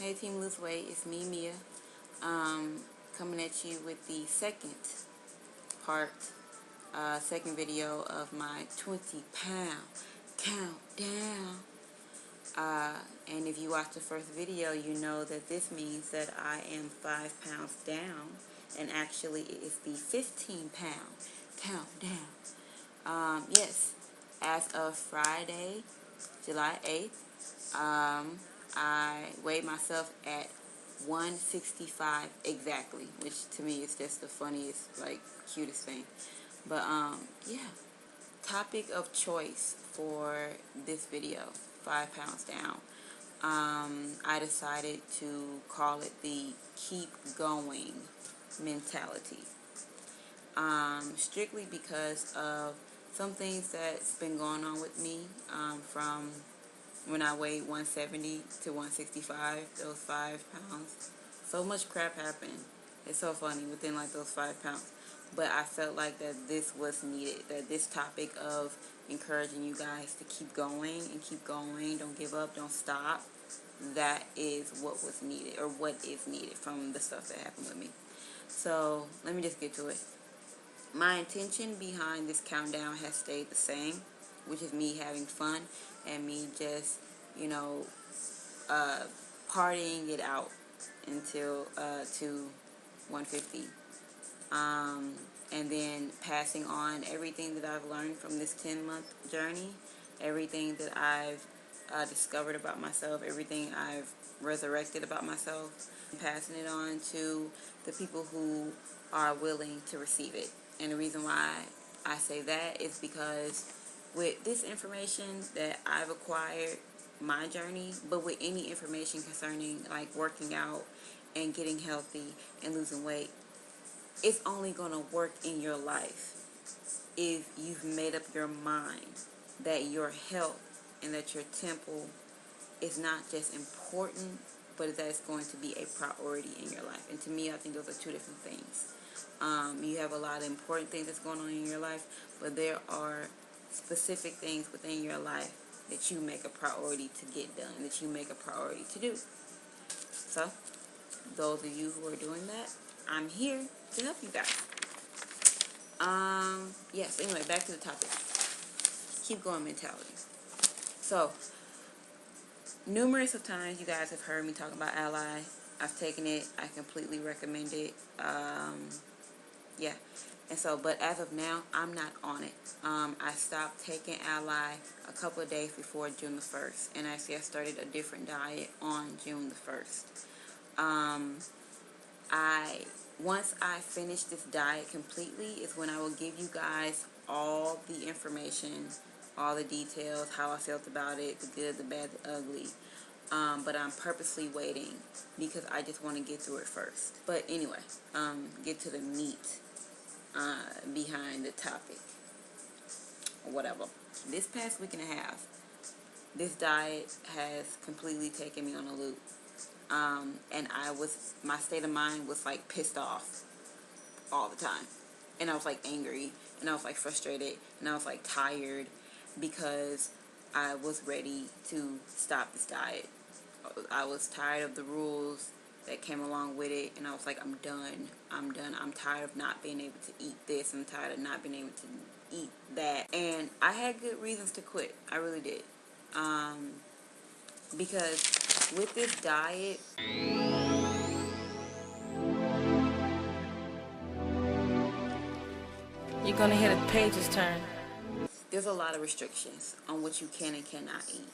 Hey Team Lose Weight, it's me, Mia, coming at you with the second part, second video of my 20-pound countdown. And if you watched the first video, you know that this means that I am 5 pounds down, and actually it is the 15-pound countdown. Yes, as of Friday, July 8th, I weighed myself at 165 exactly, which to me is just the funniest, like, cutest thing. But, yeah. Topic of choice for this video, 5 pounds down. I decided to call it the keep going mentality. Strictly because of some things that's been going on with me, from when I weighed 170 to 165, those 5 pounds. So much crap happened. It's so funny within like those 5 pounds. But I felt like that this was needed, that this topic of encouraging you guys to keep going and keep going, don't give up, don't stop, that is what was needed, or what is needed from the stuff that happened with me. So let me just get to it. My intention behind this countdown has stayed the same, which is me having fun and me just, you know, partying it out until to 150. And then passing on everything that I've learned from this 10-month journey, everything that I've discovered about myself, everything I've resurrected about myself, and passing it on to the people who are willing to receive it. And the reason why I say that is because with this information that I've acquired, my journey, but with any information concerning like working out and getting healthy and losing weight, it's only going to work in your life if you've made up your mind that your health and that your temple is not just important, but that it's going to be a priority in your life. And to me, I think those are two different things. You have a lot of important things that's going on in your life, but there are specific things within your life that you make a priority to get done, that you make a priority to do. So, those of you who are doing that, I'm here to help you guys. Yes, anyway, back to the topic. Keep going mentality. So, numerous of times you guys have heard me talk about Ally. I've taken it. I completely recommend it. Yeah. And so, but as of now, I'm not on it. I stopped taking Ally a couple of days before June the 1st. And actually, I started a different diet on June the 1st. Once I finish this diet completely is when I will give you guys all the information, all the details, how I felt about it, the good, the bad, the ugly. But I'm purposely waiting because I just want to get through it first. But anyway, get to the meat behind the topic or whatever. This past week and a half, this diet has completely taken me on a loop. And my state of mind was like pissed off all the time. And I was like angry, and I was like frustrated, and I was like tired because I was ready to stop this diet. I was tired of the rules that came along with it, and I was like, I'm done. I'm tired of not being able to eat this. I'm tired of not being able to eat that. And I had good reasons to quit. I really did. Because with this diet, you're gonna hear the pages turn. there's a lot of restrictions on what you can and cannot eat.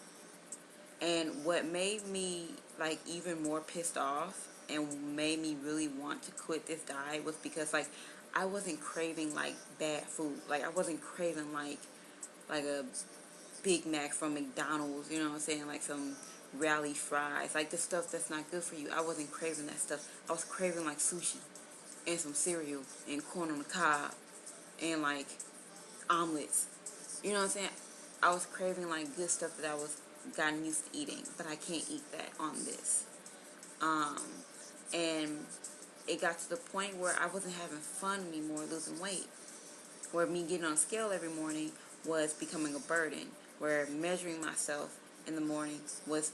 And what made me like even more pissed off and made me really want to quit this diet was because like I wasn't craving like bad food. Like I wasn't craving like a Big Mac from McDonald's, you know what I'm saying? Like some rally fries, like the stuff that's not good for you. I wasn't craving that stuff. I was craving like sushi and some cereal and corn on the cob and like omelets. You know what I'm saying? I was craving like good stuff that I was gotten used to eating, but I can't eat that on this. And it got to the point where I wasn't having fun anymore losing weight. Where me getting on a scale every morning was becoming a burden. Where measuring myself in the morning was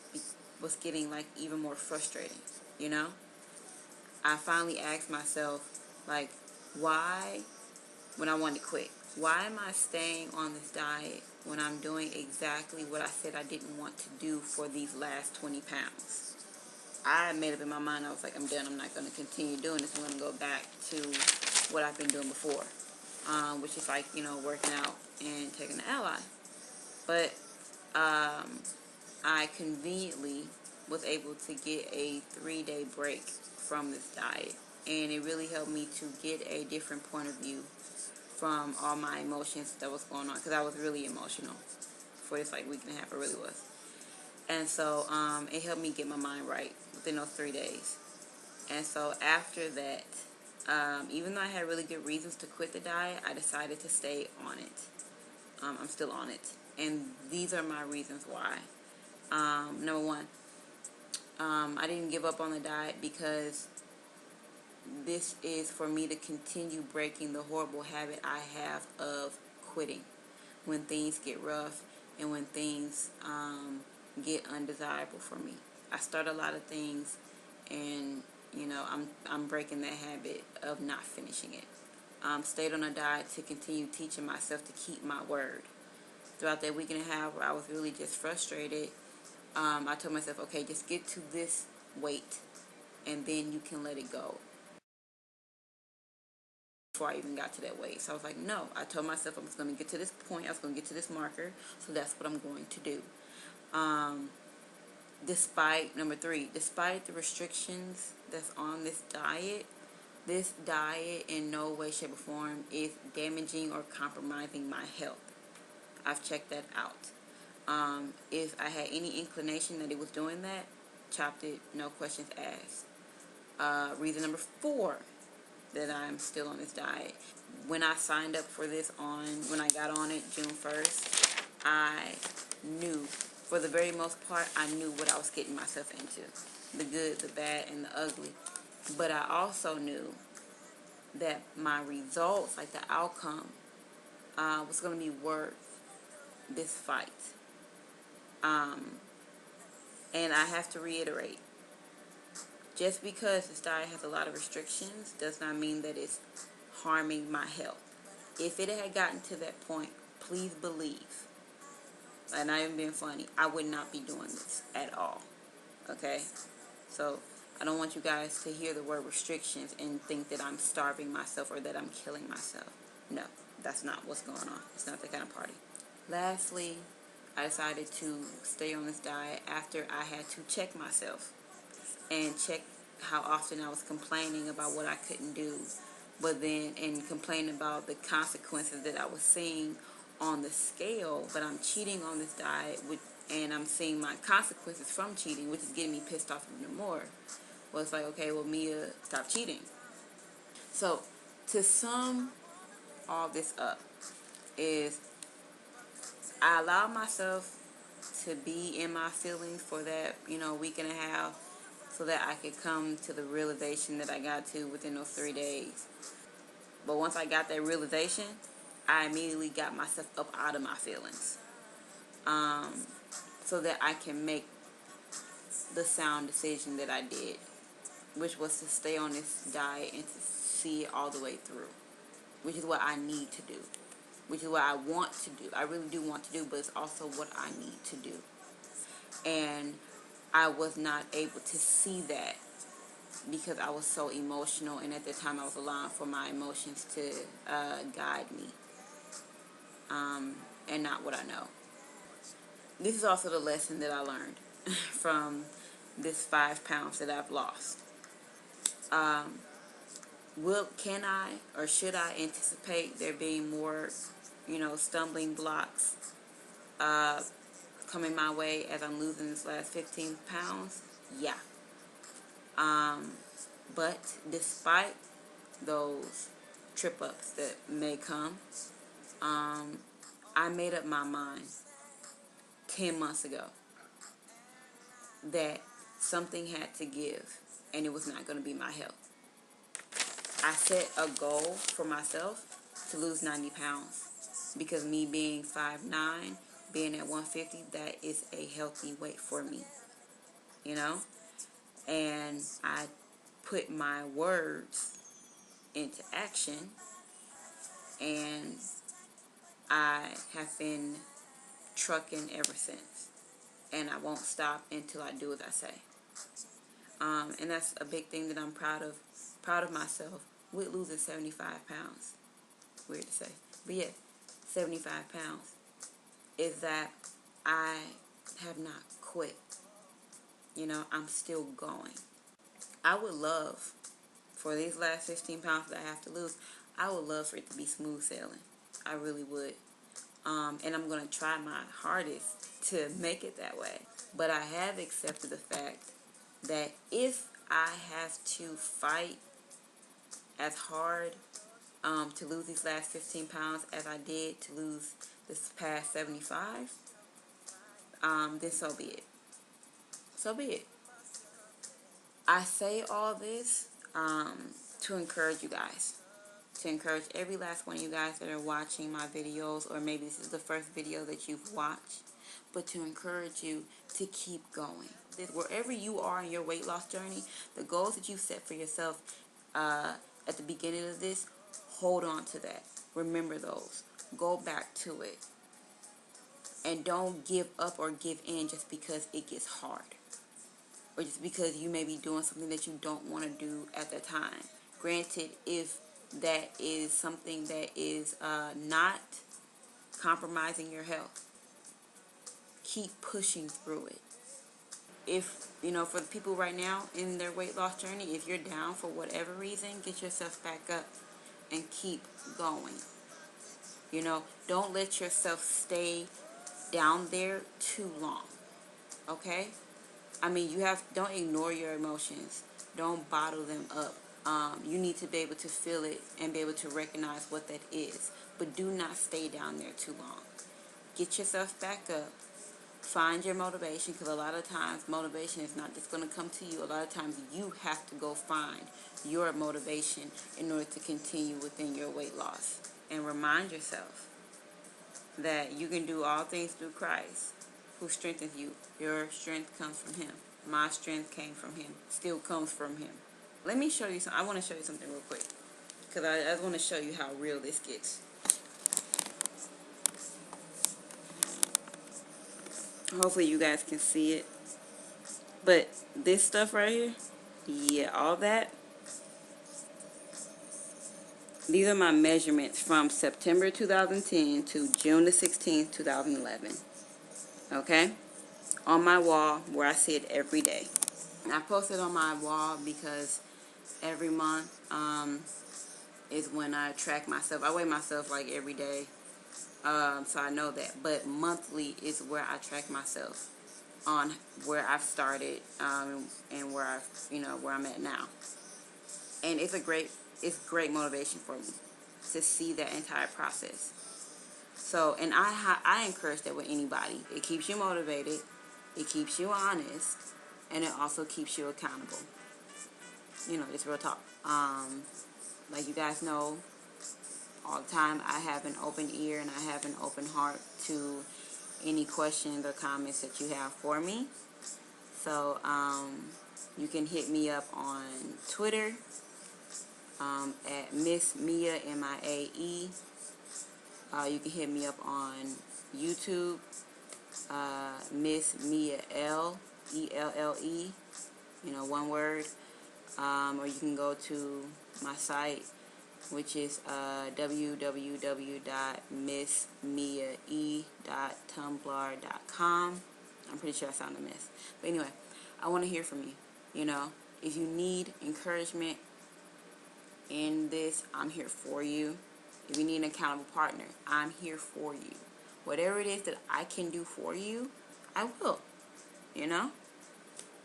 was getting like even more frustrating, you know? I finally asked myself, like, why, when I wanted to quit, why am I staying on this diet when I'm doing exactly what I said I didn't want to do for these last 20 pounds? I made up in my mind, I was like, I'm done. I'm not going to continue doing this. I'm going to go back to what I've been doing before, which is like, working out and taking the ally. But I conveniently was able to get a 3-day break from this diet. And it really helped me to get a different point of view from all my emotions that was going on. Because I was really emotional for this like week and a half. I really was. And so it helped me get my mind right within those 3 days. And so after that, even though I had really good reasons to quit the diet, I decided to stay on it. I'm still on it. And these are my reasons why. Number one, I didn't give up on the diet because this is for me to continue breaking the horrible habit I have of quitting when things get rough and when things get undesirable for me. I start a lot of things, and I'm breaking that habit of not finishing it. Stayed on a diet to continue teaching myself to keep my word. Throughout that week and a half where I was really just frustrated, I told myself, okay, just get to this weight and then you can let it go. Before I even got to that weight. So I was like, no. I told myself I was going to get to this point. I was going to get to this marker. So that's what I'm going to do. Number three, despite the restrictions that's on this diet in no way, shape, or form is damaging or compromising my health. I've checked that out. If I had any inclination that it was doing that, chopped it, no questions asked. Reason number four that I'm still on this diet. When I signed up for this when I got on it June 1st, I knew, for the very most part, I knew what I was getting myself into. The good, the bad, and the ugly. But I also knew that my results, like the outcome, was going to be worth this fight. And I have to reiterate, just because this diet has a lot of restrictions does not mean that it's harming my health. If it had gotten to that point, please believe, and not even being funny, I would not be doing this at all. Okay? So I don't want you guys to hear the word restrictions and think that I'm starving myself or that I'm killing myself. No, that's not what's going on. It's not that kind of party. Lastly, I decided to stay on this diet after I had to check myself and check how often I was complaining about what I couldn't do, but then and complaining about the consequences that I was seeing on the scale. But I'm cheating on this diet, and I'm seeing my consequences from cheating, which is getting me pissed off even more. Well, it's like, okay, well, Mia, stop cheating. So to sum all this up is I allowed myself to be in my feelings for that, week and a half, so that I could come to the realization that I got to within those 3 days. But once I got that realization, I immediately got myself up out of my feelings, so that I can make the sound decision that I did, which was to stay on this diet and to see it all the way through, which is what I need to do, which is what I want to do. I really do want to do, but it's also what I need to do. And I was not able to see that because I was so emotional, and at the time I was allowing for my emotions to guide me, and not what I know. This is also the lesson that I learned from this 5 pounds that I've lost. Can I or should I anticipate there being more, stumbling blocks coming my way as I'm losing this last 15 pounds? Yeah. But despite those trip ups that may come, I made up my mind 10 months ago that something had to give, and it was not going to be my health. I set a goal for myself to lose 90 pounds because me being 5'9", being at 150, that is a healthy weight for me. you know, and I put my words into action, and I have been trucking ever since, and I won't stop until I do as I say. And that's a big thing that I'm proud of myself with losing 75 pounds. Weird to say, but yeah, 75 pounds is that I have not quit. You know, I'm still going. I would love for these last 15 pounds that I have to lose, I would love for it to be smooth sailing. I really would. And I'm going to try my hardest to make it that way. But I have accepted the fact that if I have to fight as hard to lose these last 15 pounds as I did to lose this past 75, then so be it. So be it. I say all this to encourage you guys. To encourage every last one of you guys that are watching my videos, or maybe this is the first video that you've watched, but to encourage you to keep going. Wherever you are in your weight loss journey, the goals that you set for yourself at the beginning of this, hold on to that. Remember those. Go back to it. And don't give up or give in just because it gets hard, or just because you may be doing something that you don't want to do at the time. Granted, if that is something that is not compromising your health, keep pushing through it. If, you know, for the people right now in their weight loss journey, if you're down for whatever reason, get yourself back up and keep going. You know, don't let yourself stay down there too long. Okay? I mean, don't ignore your emotions. Don't bottle them up. You need to be able to feel it and be able to recognize what that is. But do not stay down there too long. Get yourself back up. Find your motivation, because a lot of times motivation is not just going to come to you. A lot of times you have to go find your motivation in order to continue within your weight loss. And remind yourself that you can do all things through Christ who strengthens you. Your strength comes from Him. My strength came from Him. Still comes from Him. Let me show you something. I want to show you something real quick, because I just want to show you how real this gets. Hopefully you guys can see it. But this stuff right here, yeah, all that, these are my measurements from September 2010 to June the 16th, 2011. Okay? On my wall where I see it every day. And I post it on my wall because every month is when I track myself. I weigh myself like every day, so I know that. But monthly is where I track myself on where I've started and where where I'm at now. And it's great motivation for me to see that entire process. So, and I encourage that with anybody. It keeps you motivated, it keeps you honest, and it also keeps you accountable. You know, it's real talk. Like you guys know, all the time I have an open ear and I have an open heart to any questions or comments that you have for me. So, you can hit me up on Twitter at Miss Mia, MIAE. You can hit me up on YouTube, Miss Mia L, ELLE, one word. Or you can go to my site, which is www.missmiae.tumblr.com. I'm pretty sure I sound a mess. But anyway, I want to hear from you. If you need encouragement in this, I'm here for you. If you need an accountable partner, I'm here for you. Whatever it is that I can do for you, I will.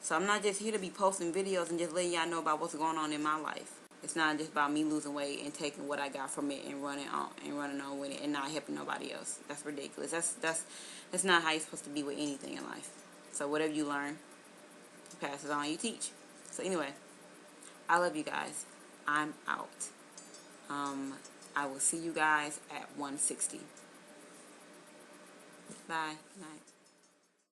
So I'm not just here to be posting videos and just letting y'all know about what's going on in my life. It's not just about me losing weight and taking what I got from it and running on with it and not helping nobody else. That's ridiculous. That's not how you're supposed to be with anything in life. So whatever you learn, you pass it on, you teach. So anyway, I love you guys. I'm out. I will see you guys at 160. Bye. Good night.